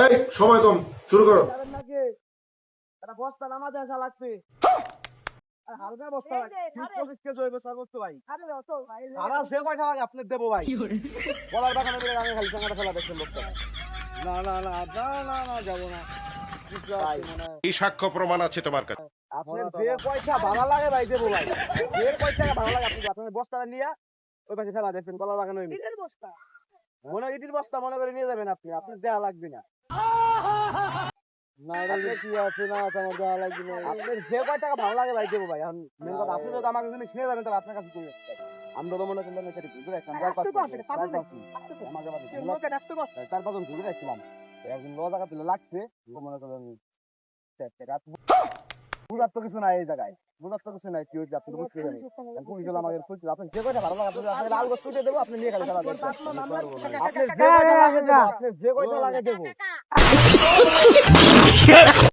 এই সময় কম, শুরু করো। যাবেন নাকি? একটা বস্তা নামাতে আসা লাগবে। আর হালকা বস্তা এই লাগবে। যে, 30-25 কেজি হইবে সর্বোচ্চ ভাই। আরে অত ভাই রে। সারা সে কয়টা লাগে আপনি দেবো ভাই। বলার বাগানে মিলে আমি খালি চাঙ্গাটা ফেলা দেখছেন লোকটা। না না না না না না যাবো না। কিছু আছে মনে হয়। এই সাক্ষ্য প্রমাণ আছে তোমার কাছে? আপনার যে পয়সা ভালো লাগে ভাই দেবো ভাই। যে পয়সা ভালো লাগে আপনি আপনার বস্তাটা নিয়ে ওই পাশে ফেলা দেখছেন কলার বাগানে হইবে। ইটের বস্তা। মনে হয় ইটির বস্তা মনে করে নিয়ে যাবেন আপনি। আপনার দেয়া লাগবে না। না এটা যে কি আছে না আছে আমার দেওয়া লাগবে না। আপনার যে কয় টাকা ভালো লাগে ভাই দেবো ভাই। এখন মেন কথা আপনি যদি আমাকে জিনিস নিয়ে যাবেন তাহলে আপনার কাছে চলে যাচ্ছে। আমরা তো মনে করলাম এটা ঘুরে রাখলাম চার পাঁচ আমাকে বাদে লোকে রাস্তা কর। 4-5 জন ঘুরে রাখছিলাম একদিন লো জায়গা তুলে লাগছে ও মনে করেন বুঝার তো কিছু নাই এই জায়গায় বুঝার তো কিছু নাই কি হচ্ছে আপনি তো বুঝতে পারেন পুলিশ হলো আমাদের খুঁজছে আপনি যে কয়টা ভালো লাগে আপনি লাল গোছ তুলে দেবো আপনি নিয়ে খালি চালা দেবেন আপনি যে কয়টা লাগে দেবো আপনি যে কয়টা লাগে দেবো